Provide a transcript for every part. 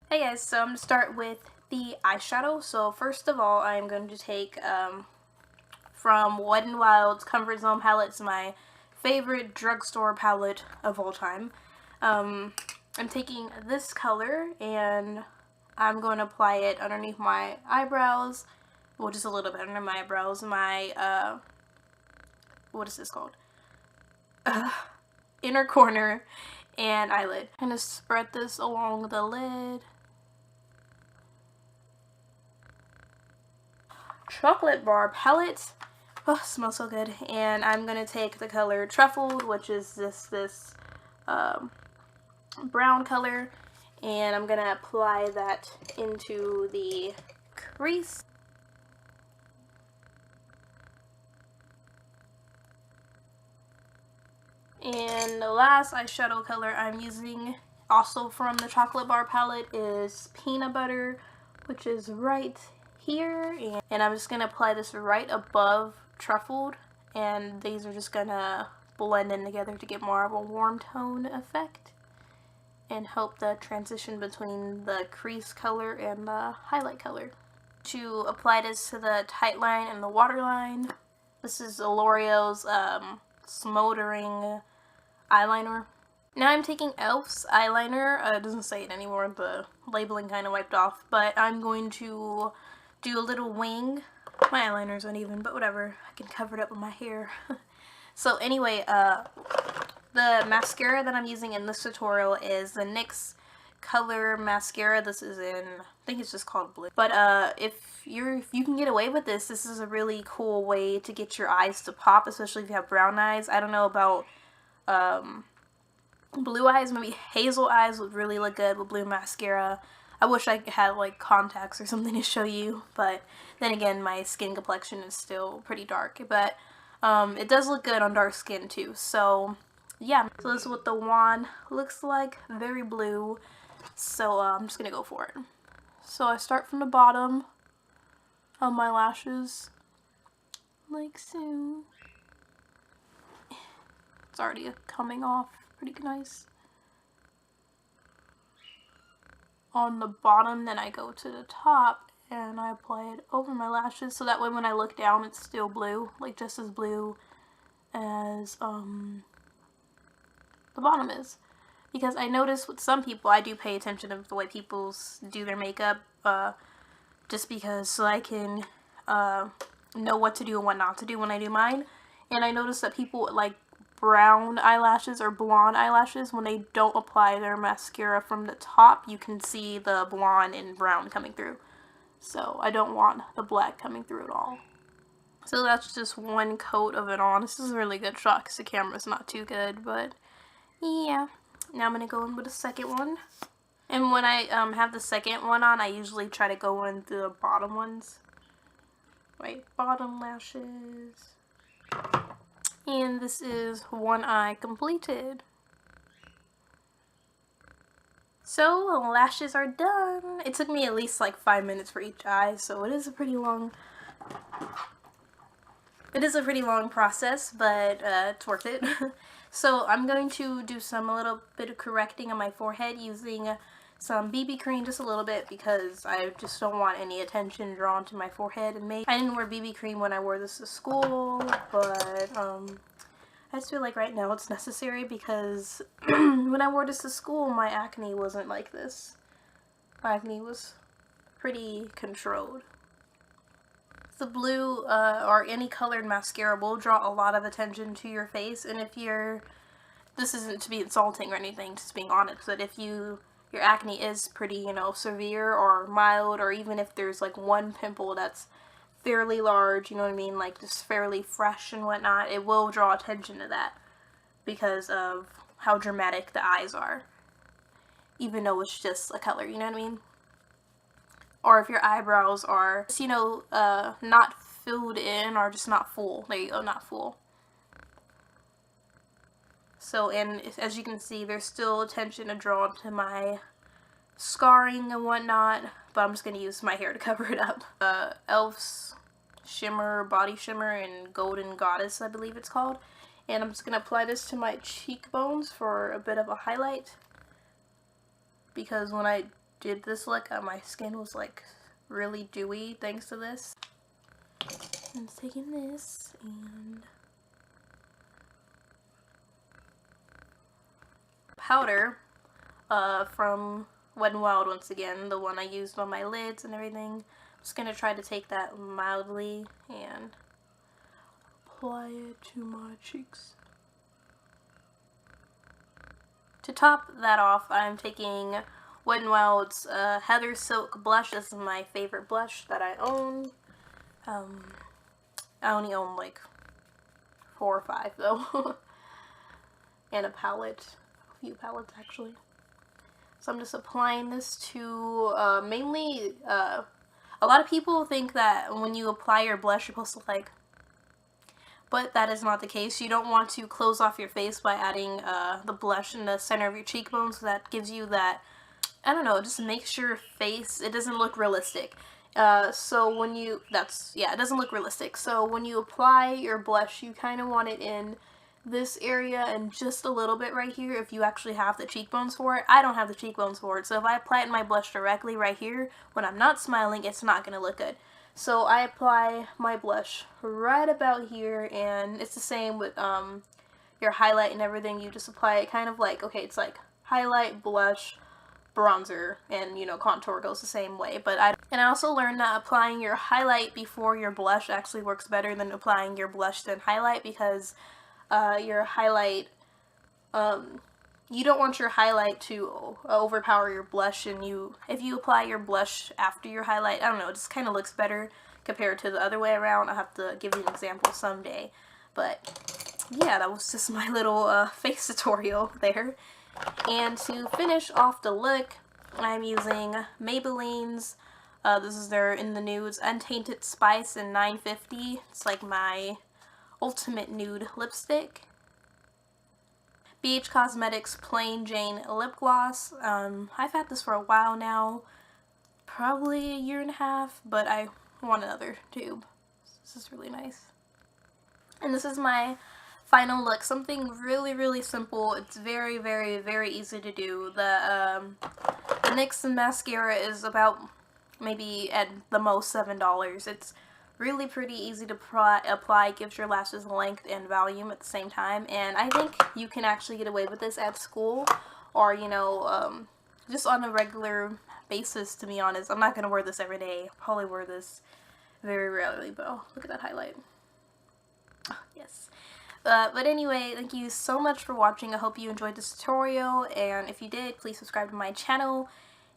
Hey guys, so I'm going to start with the eyeshadow. So first of all, I'm going to take from Wet n Wild's Comfort Zone palette. It's my favorite drugstore palette of all time. I'm taking this color and I'm going to apply it underneath my eyebrows. Well, just a little bit under my eyebrows. My, what is this called? Inner corner and eyelid. I'm going to spread this along the lid. Chocolate bar palette. Oh, smells so good. And I'm gonna take the color Truffled, which is this brown color, and I'm gonna apply that into the crease. And the last eyeshadow color I'm using, also from the chocolate bar palette, is Peanut Butter, which is right here, and I'm just gonna apply this right above Truffled, and these are just gonna blend in together to get more of a warm tone effect and help the transition between the crease color and the highlight color. To apply this to the tight line and the waterline, this is L'Oreal's Smoldering eyeliner. Now I'm taking e.l.f.'s eyeliner. It doesn't say it anymore, the labeling kind of wiped off, but I'm going to do a little wing. My eyeliner's uneven, but whatever. I can cover it up with my hair. So anyway, the mascara that I'm using in this tutorial is the NYX Color Mascara. This is in, I think it's just called Blue. But if you can get away with this, this is a really cool way to get your eyes to pop, especially if you have brown eyes. I don't know about blue eyes. Maybe hazel eyes would really look good with blue mascara. I wish I had like contacts or something to show you, but then again, my skin complexion is still pretty dark, but it does look good on dark skin too. So yeah, so this is what the wand looks like, very blue. So I'm just gonna go for it. So I start from the bottom of my lashes, like so. It's already coming off pretty nice. On the bottom, then I go to the top and I apply it over my lashes, so that way when I look down it's still blue, like just as blue as the bottom is. Because I notice with some people, I do pay attention to the way people do their makeup, just because so I can know what to do and what not to do when I do mine. And I notice that people like brown eyelashes or blonde eyelashes, when they don't apply their mascara from the top, you can see the blonde and brown coming through. So I don't want the black coming through at all. So that's just one coat of it on. This is a really good shot because the camera's not too good, but yeah. Now I'm going to go in with the second one. And when I have the second one on, I usually try to go in through the bottom ones. Right, bottom lashes. And this is one eye completed. So, lashes are done. It took me at least like 5 minutes for each eye, so it is a pretty long process, but it's worth it. So I'm going to do a little bit of correcting on my forehead using some BB cream, just a little bit, because I just don't want any attention drawn to my forehead. And I didn't wear BB cream when I wore this to school, but I just feel like right now it's necessary because when I wore this to school, my acne wasn't like this. My acne was pretty controlled. The blue or any colored mascara will draw a lot of attention to your face, and if this isn't to be insulting or anything, just being honest, but if your acne is pretty, severe or mild, or even if there's like one pimple that's fairly large, you know what I mean, like just fairly fresh and whatnot, it will draw attention to that because of how dramatic the eyes are, even though it's just a color, you know what I mean? Or if your eyebrows are, not filled in or just not full. There you go, not full. So, and as you can see, there's still attention to draw to my scarring and whatnot, but I'm just going to use my hair to cover it up. e.l.f.'s Shimmer, Body Shimmer in Golden Goddess, I believe it's called. And I'm just going to apply this to my cheekbones for a bit of a highlight. Because when I did this look, my skin was like really dewy thanks to this. I'm taking this and powder from Wet n Wild once again, the one I used on my lids and everything. I'm just gonna try to take that mildly and apply it to my cheeks. To top that off, I'm taking Wet n Wild's Heather Silk blush. This is my favorite blush that I own. I only own like 4 or 5 though. And a palette. A few palettes actually. So I'm just applying this to mainly, a lot of people think that when you apply your blush you're supposed to like, but that is not the case. You don't want to close off your face by adding the blush in the center of your cheekbones. So that gives you that, I don't know, just makes your face, it doesn't look realistic. So when you, it doesn't look realistic. So when you apply your blush, you kind of want it in this area and just a little bit right here if you actually have the cheekbones for it. I don't have the cheekbones for it, so if I apply it in my blush directly right here when I'm not smiling, it's not going to look good. So I apply my blush right about here, and it's the same with your highlight and everything. You just apply it kind of like, okay, it's like highlight, blush, bronzer, and you know, contour goes the same way. But I also learned that applying your highlight before your blush actually works better than applying your blush then highlight, because your highlight, you don't want your highlight to overpower your blush, and if you apply your blush after your highlight, I don't know, it just kind of looks better compared to the other way around. I'll have to give you an example someday. But yeah, that was just my little face tutorial there. And to finish off the look, I'm using Maybelline's, this is their In the Nudes Untainted Spice in 950. It's like my ultimate nude lipstick. BH Cosmetics Plain Jane Lip Gloss. I've had this for a while now, probably a year and a half, but I want another tube. This is really nice. And this is my final look. Something really, really simple. It's very, very, very easy to do. The NYX mascara is about maybe at the most $7. It's really pretty easy to apply, gives your lashes length and volume at the same time, and I think you can actually get away with this at school, or you know, just on a regular basis, to be honest. I'm not going to wear this every day. I'll probably wear this very rarely, but oh, look at that highlight. Oh, yes. But anyway, thank you so much for watching. I hope you enjoyed this tutorial, and if you did, please subscribe to my channel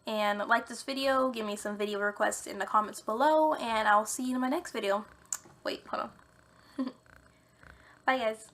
and like this video. Give me some video requests in the comments below, and I'll see you in my next video. Wait, hold on. Bye guys.